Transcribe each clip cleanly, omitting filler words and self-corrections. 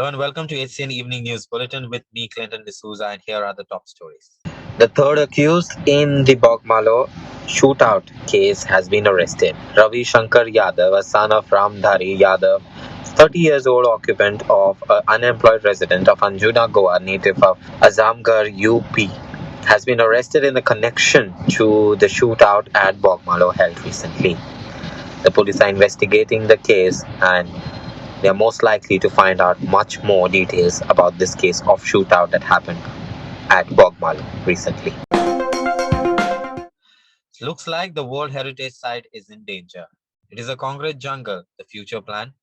Hello and welcome to HCN Evening News Bulletin with me, Clinton D'Souza, and here are the top stories. The third accused in the Bogmalo shootout case has been arrested. Ravi Shankar Yadav, a son of Ramdhari Yadav, 30 years old occupant of an unemployed resident of Anjuna, Goa, native of Azamgarh, UP, has been arrested in a connection to the shootout at Bogmalo held recently. The police are investigating the case and they are most likely to find out much more details about this case of shootout that happened at Bogmalo recently. Looks like the World Heritage Site is in danger. It is a concrete jungle, the future plan.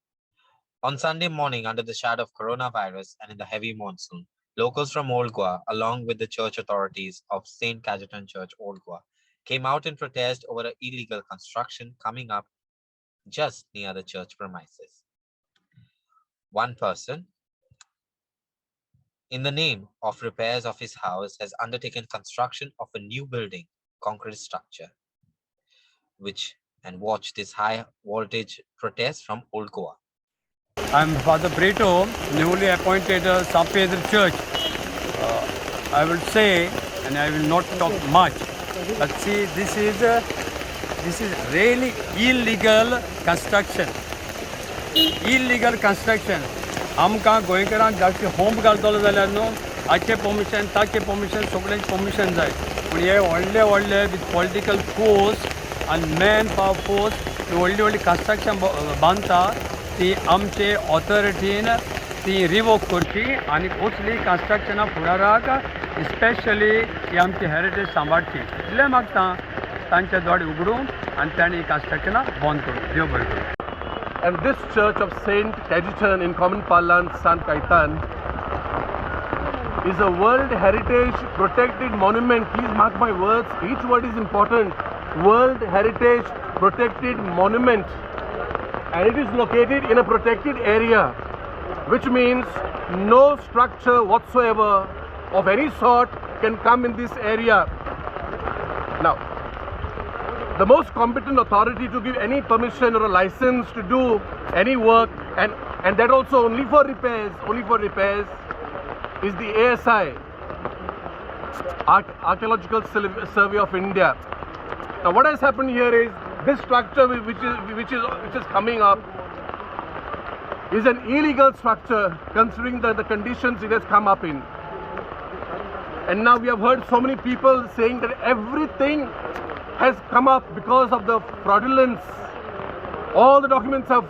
On Sunday morning, under the shadow of coronavirus and in the heavy monsoon, locals from Old Goa, along with the church authorities of St. Cajetan Church, Old Goa, came out in protest over an illegal construction coming up just near the church premises. One person, in the name of repairs of his house, has undertaken construction of a new building, concrete structure, which and watch this high voltage protest from Old Goa. I'm Father Brito, newly appointed St. Pedro Church. I will say, and I will not talk much, but see, this is really illegal construction. Illegal construction. आमकां गोंयकारांक जास्त home घालतलो जाल्यार न्हू हाचे permission ताचे permission सगळ्यांचे permission जाय पूण हे व्हडले व्हडले विथ पॉलिटिकल फोर्स आनी मॅन पावर फोर्स व्हडली व्हडली कन्स्ट्रक्शन बांदता ती आमचे ऑथॉरिटीन ती रिवोक करची आनी कसली कन्स्ट्रक्शनां फुडाराक स्पेशली ही आमची हेरिटेज सांबाळची इतलें मागता तांचे दोळे उगडून आनी तांणी ही कन्स्ट्रक्शनां बंद करून देव बरें करूं. And this church of Saint Cajetan in common parlance, Sant Kaitan, is a World Heritage Protected Monument. Please mark my words. Each word is important. World Heritage Protected Monument. And it is located in a protected area, which means no structure whatsoever of any sort can come in this area. Now, the most competent authority to give any permission or a license to do any work and that also only for repairs is the ASI, Archaeological Survey of India. Now what has happened here is this structure which is coming up is an illegal structure considering the conditions it has come up in. And now we have heard so many people saying that everything has come up because of the fraudulence. All the documents are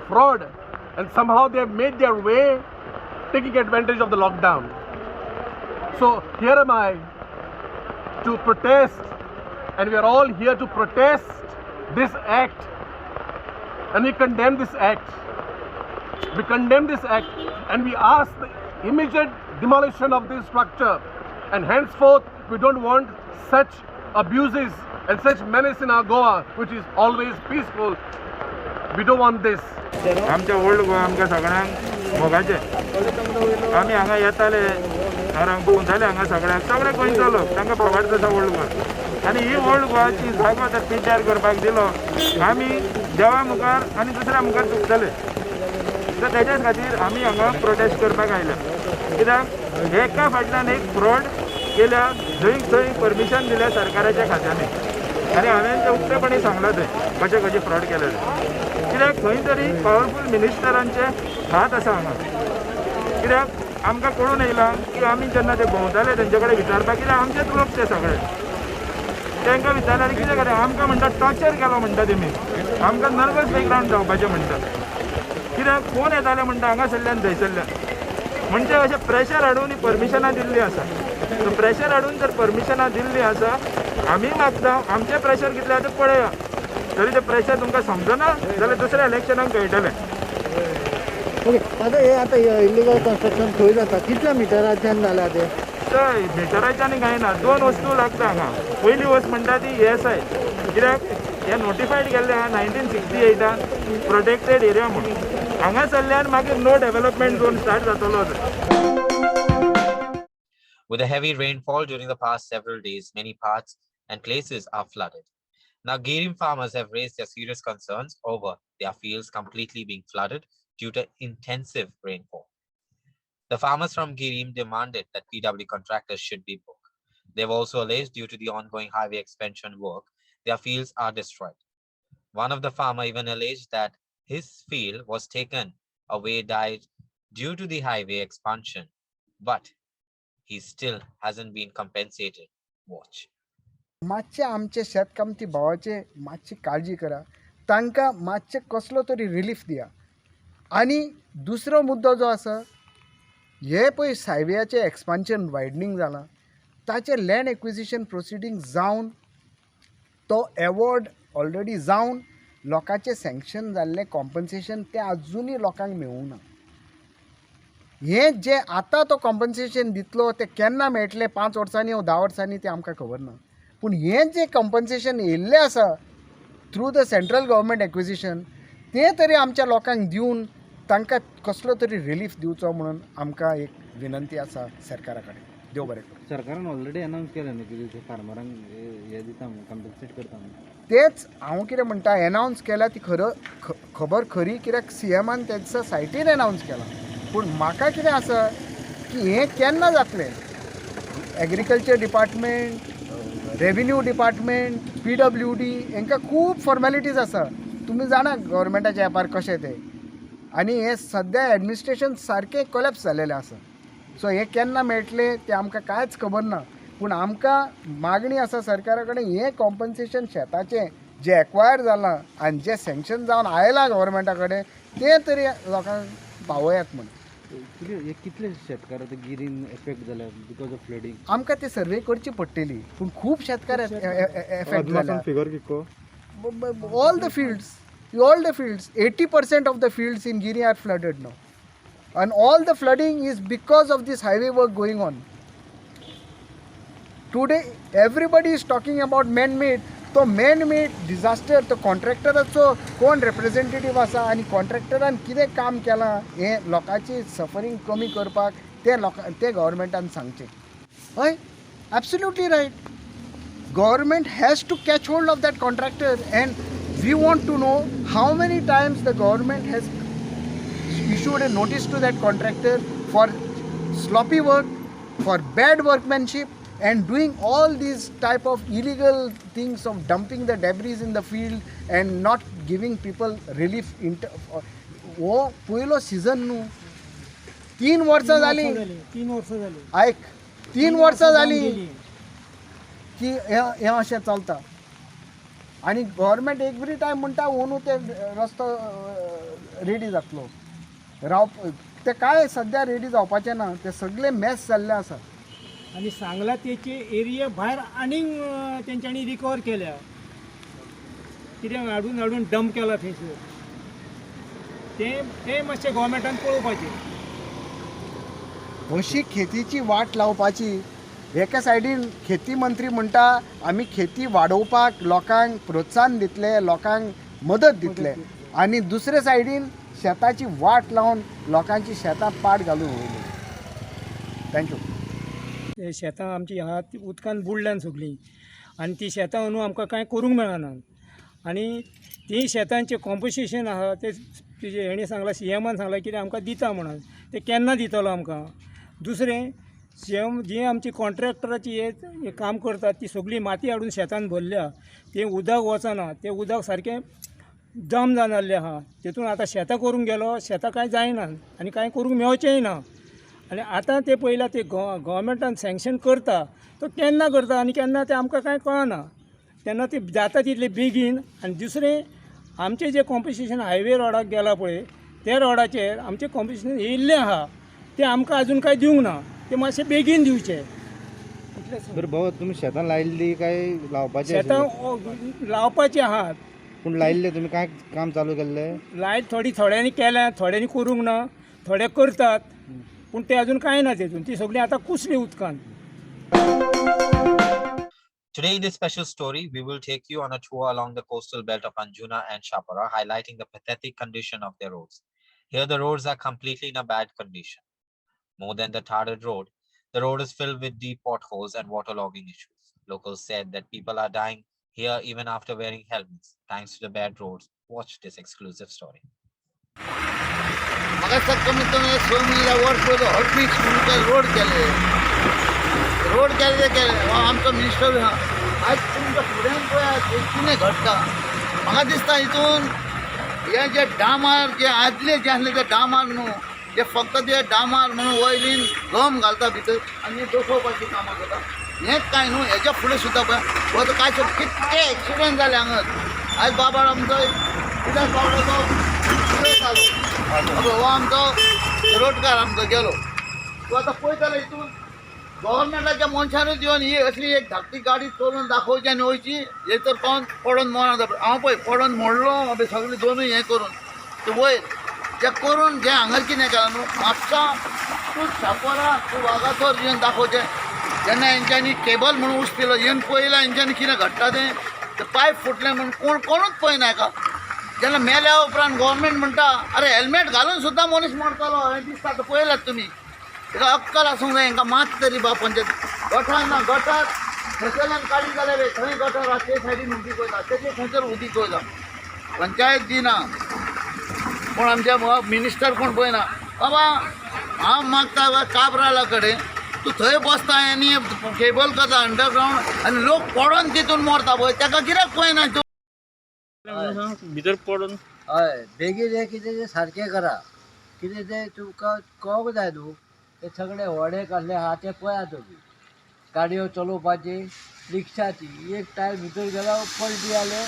fraud, and somehow they have made their way, taking advantage of the lockdown. So here am I to protest, and we are all here to protest this act, and we condemn this act. We condemn this act, and we ask the immediate demolition of this structure, and henceforth we don't want such abuses and such menace in our Goa, which is always peaceful. We don't want this. आमच्या old Goa आमकां सगळ्यांक मोगाचें आमी हांगा येताले हांगा पळोवन जाले हांगा सगळे गोंयचो लोक तांकां फकाट जाता ओल्ड गोवा आनी ही ओल्ड गोवाची जागो आतां पिड्ड्यार करपाक दिलो आमी देवा मुखार आनी दुसऱ्या मुखार चुकतले तर तेच्याच खातीर आमी हांगा प्रोटेस्ट करपाक आयल्या कित्याक एका फाटल्यान एक फ्रॉड केल्या थंय परमिशन दिल्या सरकाराच्या खात्यांनी आनी हांवें तें उक्तेपणी सांगलां थंय कशें फ्रॉड केलें कित्याक खंय तरी पॉवरफूल मिनिस्टरांचे हात आसा हांगा कित्याक आमकां कळून येयलां की आमी जेन्ना ते भोंवताले तेंचे कडेन विचारपाक कित्याक आमचेच लोक ते सगळे तांकां विचारल्यार कितें करें आमकां म्हणटा टॉर्चर केलो म्हणटा तेमी आमकां नर्वस बॅकग्रावंड जावपाचें म्हणटा कित्याक फोन येताले म्हणटा हांगासरल्यान थंयसरल्यान म्हणजे अशें प्रेशर हाडून परमिशनां दिल्लीं आसा सो प्रेशर हाडून जर परमिशनां दिल्लीं आसा आमी मागता आमचें प्रेशर कितलें आसा तें पळया तरी तें प्रेशर तुमकां समजना जाल्यार दुसऱ्या इलेक्शनाक कळटलें. ओके आता हे आता इलिगल कन्स्ट्रक्शन खंय जाता कितल्या मिटराच्यान जाल्या ते थंय मिटराच्यानी कांय ना दोन वस्तू लागता हांगा पयली वस्त म्हणटा ती ESI कित्याक हे नोटिफायड केल्लें आहा 1968 प्रोटेक्टेड एरिया म्हणून हांगासरल्यान मागीर नो डेव्हलपमेंट झोन स्टार्ट जातलो. With the heavy rainfall during the past several days, many parts and places are flooded. Now, Girim farmers have raised their serious concerns over their fields completely being flooded due to intensive rainfall. The farmers from Girim demanded that PW contractors should be booked. They've also alleged due to the ongoing highway expansion work, their fields are destroyed. One of the farmer even alleged that his field was taken away died due to the highway expansion, but he still hasn't been compensated. Watch. मातशे आमचे शेतकामती भावाचे मातशी काळजी करा तांकां मातशे कसलो तरी रिलीफ दिया आनी दुसरो मुद्दो जो आसा हे पळय हायवेयाचें एक्सपान्शन वायडनींग जालां ताचें लँड एक्विजिशन प्रोसिडींग जावन तो एवॉर्ड ऑलरेडी जावन लोकांचें सँक्शन जाल्लें कॉम्पन्सेशन तें आजुनूय लोकांक मेळूंक ना हें जें आतां तो कॉम्पन्सेशन दितलो तें केन्ना मेळटलें 5 वर्सांनी वा 10 वर्सांनी तें आमकां खबर ना पूण हें जें कॉम्पन्सेशन येयल्लें आसा through the central government acquisition तें तरी आमच्या लोकांक दिवन तांकां कसलो तरी रिलीफ दिवचो म्हणून आमकां एक विनंती आसा सरकारा कडेन देव बरें करूं. सरकारान ऑलरेडी अनावन्स केलें न्ही की फार्मरांक हे दिता म्हणून कम्पेन्सेट करता म्हणून तेच हांव कितें म्हणटा एनावन्स केल्या ती खबर खरी कित्याक सीएमान तेच्या सायटीन एनावन्स केलां पूण म्हाका कितें आसा की हें केन्ना जातलें agriculture department revenue department PWD हांकां खूब फॉर्मेलिटीज आसा तुमी जाणा गव्हर्मेंटाच्या एपार कशें तें आनी हें सद्या एडमिनिस्ट्रेशन सारकें कोलॅप्स जालेलें आसा सो हें केन्ना मेळटलें तें आमकां कांयच खबर ना पूण आमकां मागणी आसा सरकारा कडेन हें कॉम्पन्सेशन शेताचें जें एक्वायर जालां आनी जें सँक्शन जावन आयलां गव्हर्मेंटा कडेन तें तरी लोकांक पावयात म्हण. कितले शेतकार आतां गिरीन एफेक्ट जाल्या बिकॉज ऑफ फ्लडींग आमकां ती सर्वे करची पडटली पूण खूब शेतकार एफेक्ट जाल्या फिगर कितको all the fields 80% of the fields in Giri are flooded now and all the flooding is because of this highway work going on. Today everybody is talking about man-made तो man-made disaster तो कॉन्ट्रॅक्टराचो कोण representative आसा आनी कॉन्ट्रॅक्टरान कितें काम केलां हें लोकांची सफरींग कमी करपाक ते गव्हर्मेंटान सांगचें हय absolutely right. Government has to catch hold of that contractor and we want to know how many times the government has issued a notice to that contractor for sloppy work, for bad workmanship and doing all these type of illegal things of dumping the debris in the field and not giving people relief. हो पयलो season न्हू 3 वर्सां जालीं आयक 3 वर्सां जालीं की हें अशें चलता आनी गव्हर्मेंट एवरी टायम म्हणटा अंदू ते रस्तो रेडी जातलो ते कांय सद्या रेडी जावपाचें ना ते सगळे मॅस जाल्ले आसा आनी सांगला तेचे एरिया भायर आनीक तेंच्यांनी रिकवर केल्या कितें हाडून हाडून डंप केला थंयसर तें मातशें गोवोरमेंटान पळोवपाचें. अशी खेतीची वाट लावपाची एका सायडीन खेती मंत्री म्हणटा आमी खेती वाडोवपाक लोकांक प्रोत्साहन दितले लोकांक मदत दितले आनी दुसरे सायडीन शेताची वाट लावन लोकांची शेतां पाड घालून वयली. थँक्यू. शेतां आमची आहा ती उदकान बुडल्यान सगळीं आनी ती शेतां न्हू आमकां कांय करूंक मेळना आनी ती शेतांचें कॉम्पोजिशन आहा ते तुजे हेणी सांगलां सीएमान सांगलां कितें आमकां दिता म्हणून ते केन्ना दितलो आमकां. दुसरें सीएम जी आमची कॉन्ट्रॅक्टराची हे काम करतात ती सगळी माती हाडून शेतान भरल्या तें उदक वचना तें उदक सारकें जाम जावन जाल्लें आहा तेतून आतां शेतां करूंक गेलो शेतां कांय जायना आनी कांय करूंक मेळचेंय ना आनी आतां ते पयल्या ते गव्हर्मेंटान सँक्शन करता तो केन्ना करता आनी केन्ना तें आमकां कांय कळना तेन्ना ते जाता तितले बेगीन. आनी दुसरें आमचें जें कॉम्पोजिशन हायवे रोडाक गेलां पळय त्या रोडाचेर आमचें कॉम्पोजिशन येयल्लें आहा तें आमकां आजून कांय दिवंक ना ते मातशें बेगीन दिवचें. बरं भाऊ तुमी शेतां लायिल्ली काय लावपाचें शेतां लावपाचीं आहात पूण लायिल्ले तुमी कांय काम चालू केल्लें लायट थोड्यांनी केल्या थोड्यांनी करूंक ना थोडे करतात पूण ते अजून कांय ना तेतून ती सगळीं आतां कुसली उदकान. Today in this special story, we will take you on a tour along the coastal belt of Anjuna and Chapara, highlighting the pathetic condition of their roads. Here the roads are completely in a bad condition. More than the tarred road, the road is filled with deep potholes and waterlogging issues. Locals said that people are dying here even after wearing helmets, thanks to the bad roads. Watch this exclusive story. म्हाका दिसता कमीत कमी 6 म्हयन्या वर्स पयलो hot mix म्हणून ते road केले हो आमचो मिनिस्टर आहा आज तुमच्या फुड्यान पळयात कितें घडटा म्हाका दिसता हितून हे जे डामार जे आदले जे आसले ते डामार न्हू ते फक्त ते डामार म्हणून वयलीन गम घालता भितर आनी दोखोवपाची कामां करता हेंच कांय न्हू हेच्या फुडें सुद्दां पळय हो काय कितके एक्सिडेंट जाले हांगा आयज बाबा आमचो कित्याक बाबडो हो आमचो रोडकार आमचो गेलो तो आतां पळयतालो हितून गव्हर्मेंटाच्या मनशानूच येवन ही असली एक धाकटी गाडी चलोवन दाखोवची आनी वयची हे तर पावन पडोन मरण जाता हांव पळय पडोन मोडलो हांवें सगळें दोनूय हें करून ते वयर जे करून जे हांगा कितें केलां न्हू म्हापसा तूं शापोरा तूं वागातोर येवन दाखोवचें जेन्ना हेंच्यांनी केबल म्हणून उश्टिलो येवन पळयलां हेंच्यांनी कितें घडटा तें पायप फुटलें म्हणून कोणूच पळयना हेका जेन्ना मेल्या उपरांत गव्हर्मेंट म्हणटा अरे हेल्मेट घालून सुद्दां मनीस मरतलो हें दिसता आतां पळयलात तुमी तेका अक्कल आसूंक जाय हांकां मात तरी बा पंचायत गटार ना गटार थंयसरल्यान काडी जाल्यार थंय गटार आहा ते सायडीन उदीक वयता तेजे थंयसर उदीक वयता पंचायत दिना पूण आमचे मिनिस्टर कोण पळयना बाबा हांव मागता काबराला कडेन तूं थंय बसता आनी केबल करता अंडरग्रावंड आनी लोक पडोन तितून मरता पळय ताका कित्याक पळयना तूं भितर पडून हय बेगीन हें कितें तें सारकें करा कितें तें तुमकां कळोंक जाय न्हू ते सगळे व्हडे काडले आहा ते पळया तुमी गाडयो चलोवपाची रिक्षाची एक टायर भितर गेलो पलटी जाले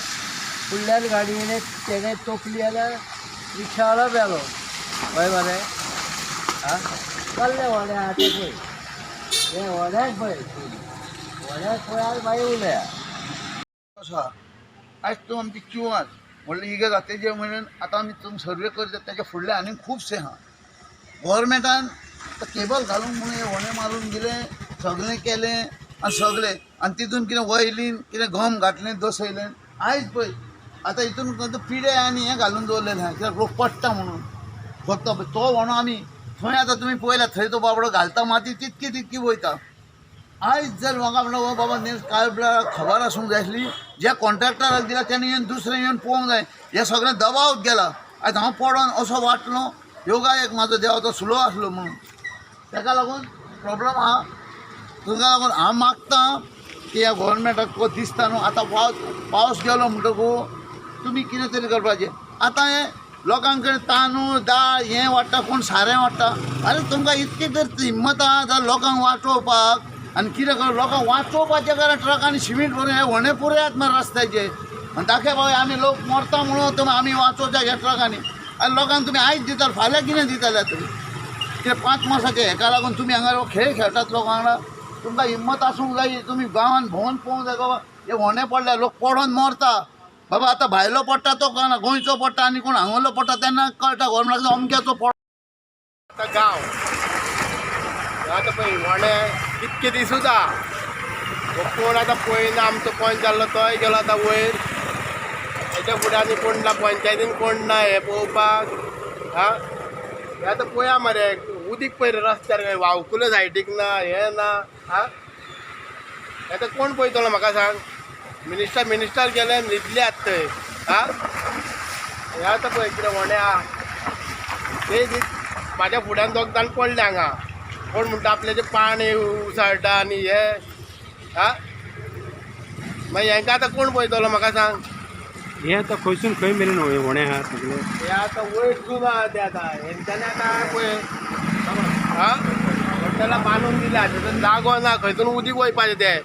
फुडल्यान गाडयेन तेणे तोपली जाल्यार रिक्षावालो बेलो पळय मरे आं कसले व्हडे आहा ते पळय हे व्हड्याक पळय व्हड्याक पळय आनी मागीर उलया आसा आयज तूं आमची किंवाच म्हणलें ही गजाल तेजे म्हणून आतां आमी तुमी सर्वे करता तेच्या फुडले आनी खुबशे आहा गव्हर्मेंटान केबल घालूंक म्हणून हे व्हडें मारून दिलें सगळें केलें आनी तितून कितें वयलीन कितें गम घातलें दसयलें आयज पळय आतां हितून पिडे आनी हें घालून दवरलेलें आहा कित्याक लोक पडटा म्हणून फक्त तो म्हणून आमी थंय आतां तुमी पळयला थंय तो बाबडो घालता माती तितकी वयता आयज जर म्हाका म्हणटा हो बाबा कांय बिळार खबर आसूंक जाय आसली ज्या कॉन्ट्रॅक्टराक दिला तेणें येवन दुसरें येवन पळोवंक जाय हे सगळें दबाव गेला आयज हांव पडोन असो वाटलो योगा एक म्हाजो देवाचो सुलो आसलो म्हणून ताका लागून प्रॉब्लम आहा ताका लागून हांव मागता की ह्या गव्हर्मेंटाक दिसता न्हू आतां पावस गेलो म्हणटकूच तुमी कितें तरी करपाचें आतां हें लोकां कडेन तांदूळ दाळ हें वाडटा कोण सारें वाडटा आरे तुमकां इतकी जर हिम्मत आहा जाल्यार लोकांक वाचोवपाक आनी कितें कर लोकांक वाचोवपाचें कारण ट्रकांनी सिमींट भरून हे व्हडें पुरयात मरे रस्त्याचे आनी दाखय बाबा आमी लोक मरता म्हणून तुमी आमी वाचोवच्या ह्या ट्रकांनी आनी लोकांक तुमी आयज दितात फाल्यां कितें दिताले तुमी कितें 5 मासाचे हेका लागून तुमी हांगा खेळ खेळटात लोकां वांगडा तुमकां हिम्मत आसूंक जाय तुमी गांवांत भोंवन पळोवंक जाय बाबा हे व्हडें पडले लोक पडोन मरता बाबा आतां भायलो पडटा तो कळना गोंयचो पडटा आनी कोण हांगलो पडटा तेन्ना कळटा गव्हर्मेंटाचो अमक्याचो पडटा आतां गांव आतां पळय व्हडें कितके दीस सुद्दा कोण आतां पळयना आमचो पंच जाल्लो तोय गेलो आतां वयर हेच्या फुडें आनी कोण ना पंचायतीन कोण ना हें पळोवपाक आं हें आतां पळया मरे उदीक पळय रस्त्यार वावकुले सायडीक ना हें ना आं आतां कोण पळयतलो म्हाका सांग मिनिस्टर गेले न्हिदले आत थंय आं हें आतां पळय कितें व्हडें आहा ते दीस म्हाज्या फुड्यान दोग जाण पडले हांगा कोण म्हणटा आपले जे पाणी उसळटा आनी हे आं मागीर हेंकां आतां कोण पळयतलो म्हाका सांग हे आतां खंयसून खंय मेरेन व्हडें आहा सगळें हे आतां वयर सुद्दां आहा ते आतां हेंच्यांनी आतां पळय आं हॉटेलां बांदून दिल्या थंय जागो ना खंयसून उदीक वयपाचें तें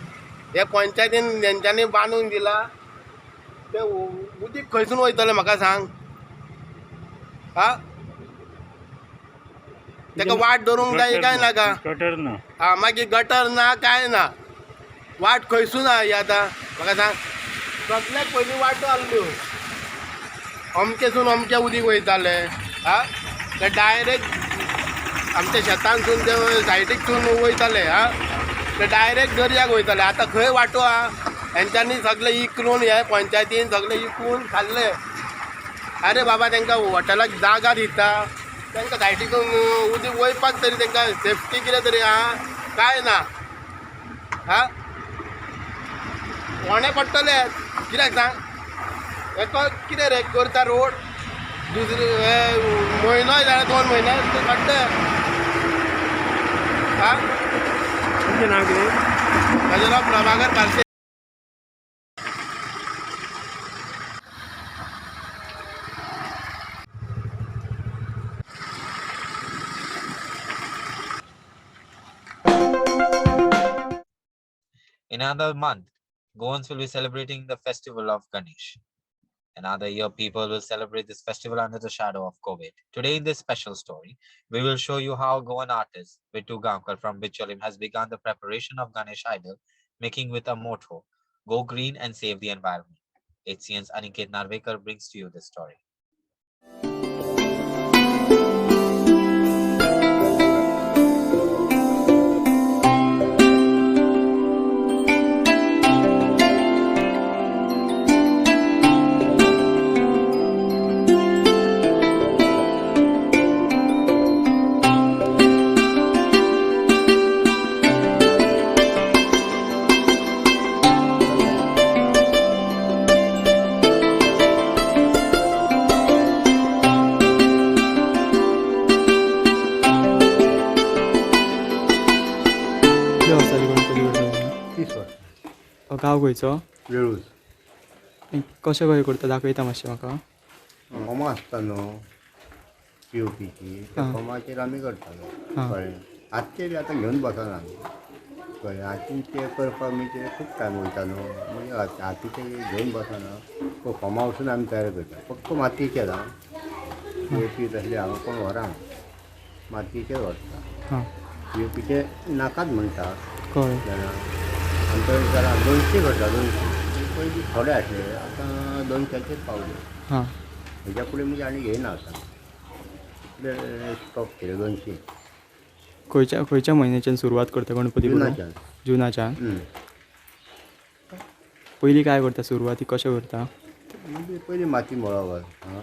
हे पंचायतीन हेंच्यांनी बांदून दिला तें उदीक खंयसून वयतलें म्हाका सांग आं ताका वाट धरूंक जाय काय नाका गटर ना आं मागीर गटर ना काय ना वाट खंयसून आहा ही आतां म्हाका सांग सगळ्याक पयलीं वाटो आहल्यो अमकेसून अमकें उदीक वयतालें आं ते डायरेक्ट आमच्या शेतांसून ते सायडीकसून वयताले आं ते डायरेक्ट दर्याक वयताले आतां खंय वाटो आहा हेंच्यांनी सगळें इकरून हे पंचायतीन सगळें इकून खाल्ले अरे बाबा तांकां हॉटेलाक जागा दिता तांकां सायडीकून उदीक वयपाक तरी तांकां सेफ्टी कितें तरी आहा काय ना आं व्हडें पडटले कित्याक सांग हेको कितें रे करता रोड दुसरे हे महिना झाला 2 महिने काढते हा तुमचें नांव कितें? माझं नाव Prabhakar Parse. In another month, Goans will be celebrating the festival of Ganesh. Another year, people will celebrate this festival under the shadow of COVID. Today, in this special story, we will show you how Goan artist Vittu Gamkar from Bicholim has begun the preparation of Ganesh idol, making with a motto, "Go green and save the environment." HCN's Aniket Narvekar brings to you this story. कितले वर्सां जाली गणपती करता? 30 वर्सां. गांव खंयचो? वेळूच कशें कशें करता दाखयता मातशें म्हाका. फॉर्मां आसता न्हू POPची त्या फॉर्माचेर आमी करतालो कळ्ळें. आजचे बी आतां घेवन बसना आमी कळ्ळें. हातीन ते करपाक म्हणजे खूब टायम वयता न्हू म्हणजे हातीचे घेवन बसना फॉर्मा वचून आमी तयार करता. फक्त मातयेचेर हा POP तसले हांगा कोण व्हरा मातयेचेर व्हरता. POPचे नाकाच म्हणटा कळ्ळें. जाणा आमच्या विचारान 200 करता 200 पयलीं थोडे आसले आतां 200चेर पावले. हां हेज्या फुडें म्हणजे आनी घेयना आतां इतले स्टॉप केले 200. खंयच्या म्हयन्याच्यान सुरवात करता गणपती करूंक? जुनाच्यान. जुनाच्यान. पयलीं काय करता सुरवाती कशें करता? म्हणजे पयलीं माती मळप हां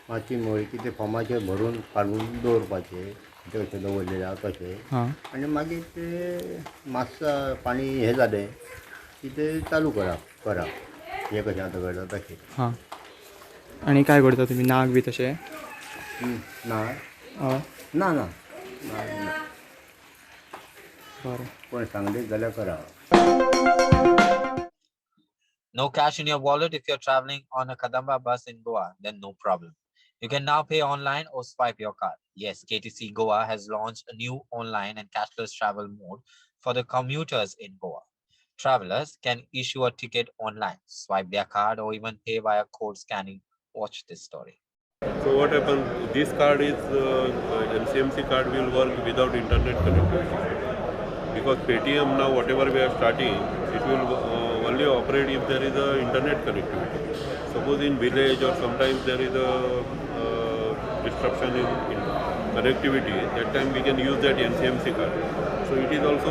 माती मळी की ते फॉर्माचेर भरून काडून दवरपाचें ते कशें दवरलेले आहा तशें. हां आनी मागीर ते मातसो पाणी हें जालें की ते चालू करप हें कशें आतां करता तशें. हां आनी काय करता तुमी नाग बी तशें? ना हय ना ना बरें. कोण सांगलें जाल्यार करप. No cash in your wallet if you're traveling on a Kadamba bus in Goa, then no problem. You can now pay online or swipe your card. Yes, KTC Goa has launched a new online and cashless travel mode for the commuters in Goa. Travelers can issue a ticket online, swipe their card, or even pay via code scanning. Watch this story. So what happens? This card is NCMC card will work without internet connectivity because Paytm now whatever we are starting, it will only operate if there is a internet connectivity. Suppose in village or sometimes there is a disruption in connectivity. That time we can use that NCMC card. So it is also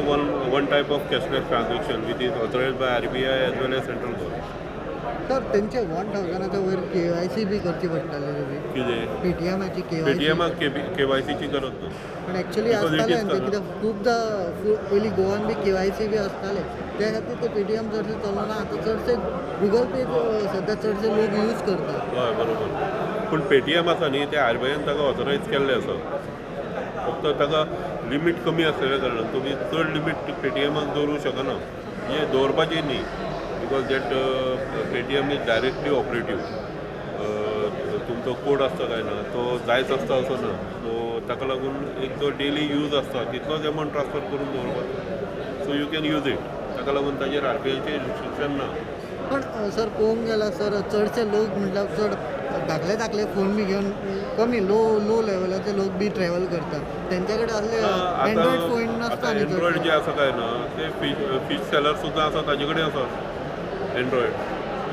one type of cashless transaction which is authorized by RBI as well as central government. Sir त्यांचे 1000 वयर KYC बी करची पडटाले कितें पेटीएमाची पेटीएमाक KYCची गरज ना. पण actually आसताले कित्याक खूबदां पयलीं गोवान बी KYC बी आसताले त्या खातीर ते पेटीएम चडशे चलना. आतां चडशे गुगल पे सद्या चडशे लोक यूज करतात. हय बरोबर. पूण पेटीएम आसा न्ही ते RBIन ताका ऑथरायज केल्लें आसा. फक्त ताका लिमीट कमी आसलेल्या कारणान तुमी चड लिमीट पेटीएमाक दवरूंक शकना. हें दवरपाचें न्ही because that Paytm is directly operative. तुमचो कोड आसता काय ना तो जायच आसता असो ना. सो ताका लागून एक जो डेली यूज आसता तितलोच एमावंट ट्रान्सफर करून दवरपाचो. So you can use it. ताका लागून ताजेर RBIचें रिस्ट्रिक्शन ना. पण सर पळोवंक गेल्यार सर चडशे लोक म्हटल्यार चड धाकले फोन बी घेवन कमी लो लेवलाचे लोक बी ट्रॅव्हल करतात. त्यांच्या कडेन असले एंड्रॉयड फोन नासता न्ही. एंड्रॉयड जे आसा काय ना ते फिश सेलर सुद्दां आसा ताजे कडेन आसा एंड्रॉयड.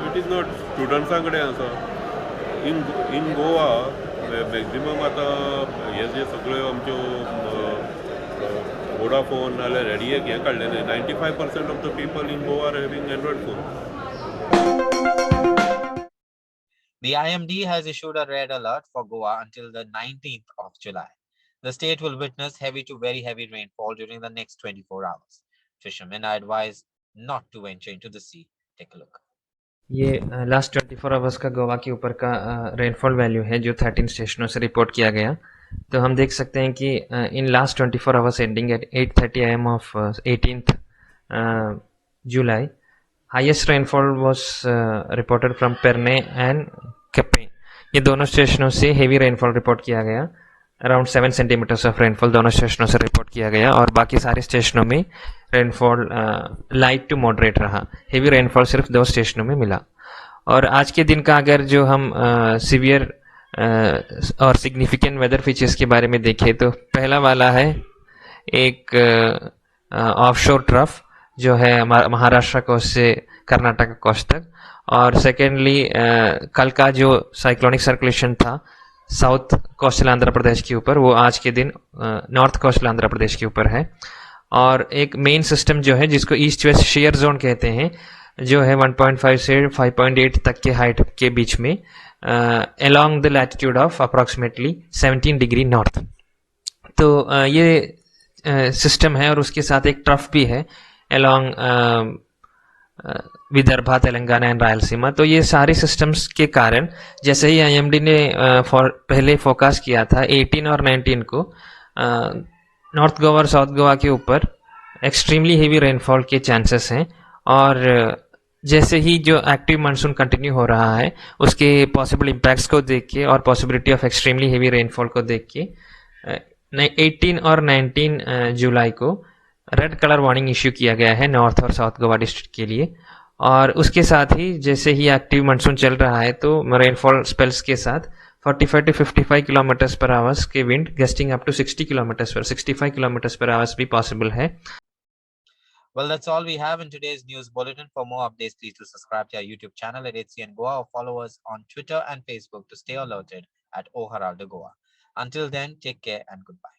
इट इज नॉट स्टुडंट्सां कडेन आसा. इन गोवा मॅक्झिमम आतां हे जे सगळ्यो आमच्यो वोडाफोन नाल्यार रेडियेक हें काडलेलें 95% of the people in Goa are having android phone. The IMD has issued a red alert for Goa until the 19th of July. The state will witness heavy to very heavy rainfall during the next 24 hours. Fishermen are advised not to venture into the sea. Take a look. ये last 24 hours का गोवा के ऊपर का rainfall value है जो 13 स्टेशनों से report किया गया। तो हम देख सकते हैं कि in last 24 hours ending at 8:30 AM of 18th July, highest rainfall was reported from Perne and Kappe. ये दोनों स्टेशनों से हेवी रेनफॉल रिपोर्ट किया गया। अराउंड 7 सेंटीमीटर्स ऑफ रेनफॉल दोनों स्टेशनों से रिपोर्ट किया गया और बाकी सारे स्टेशनों में रेनफॉल लाइट टू मॉडरेट रहा। हेवी रेनफॉल सिर्फ 2 स्टेशनों में मिला। और आज के दिन का अगर जो हम सीवियर और सिग्निफिकेंट वेदर फीचर्स के बारे में देखें तो पहला वाला है एक ऑफशोर ट्रफ जो है महाराष्ट्र कोस्ट से कर्नाटक कोस्ट तक, और सेकेंडली कल का जो साइक्लोनिक सर्कुलेशन था साउथ कोस्टल आंध्र प्रदेश के ऊपर, वो आज के दिन नॉर्थ कोस्टल आंध्र प्रदेश के ऊपर है। और एक मेन सिस्टम जो है जिसको ईस्ट वेस्ट शेयर जोन कहते हैं, जो है 1.5 से 5.8 तक के हाइट के बीच में along the latitude of approximately 17 degree north. तो ये सिस्टम है और उसके साथ एक ट्रफ भी है अलोंग विदर्भा, तेलंगाना एंड रायलसीमा। तो ये सारे सिस्टम्स के कारण जैसे ही आईएमडी ने पहले फोकस किया था 18 और 19 को नॉर्थ गोवा और साउथ गोवा के ऊपर एक्सट्रीमली हेवी रेनफॉल के चांसेस हैं। और जैसे ही जो एक्टिव मानसून कंटिन्यू हो रहा है उसके पॉसिबल इम्पैक्ट्स को देख के और possibility of extremely heavy rainfall को देख के 18 और 19 जुलाई को रेड कलर वार्निंग इश्यू किया गया है नॉर्थ और साउथ गोवा डिस्ट्रिक्ट के लिए। और उसके साथ ही जैसे ही एक्टिव मानसून चल रहा है तो रेनफॉल स्पेल्स के साथ 45 to 55 किलोमीटर्स पर आवर्स के wind gusting up to 65 kilometres per hours भी पॉसिबल है। Well, that's all we have in today's news bulletin. For more updates, please do subscribe to our YouTube channel at HCN Goa or follow us on Twitter and Facebook to stay alerted at O Heraldo Goa. Until then, take care and goodbye.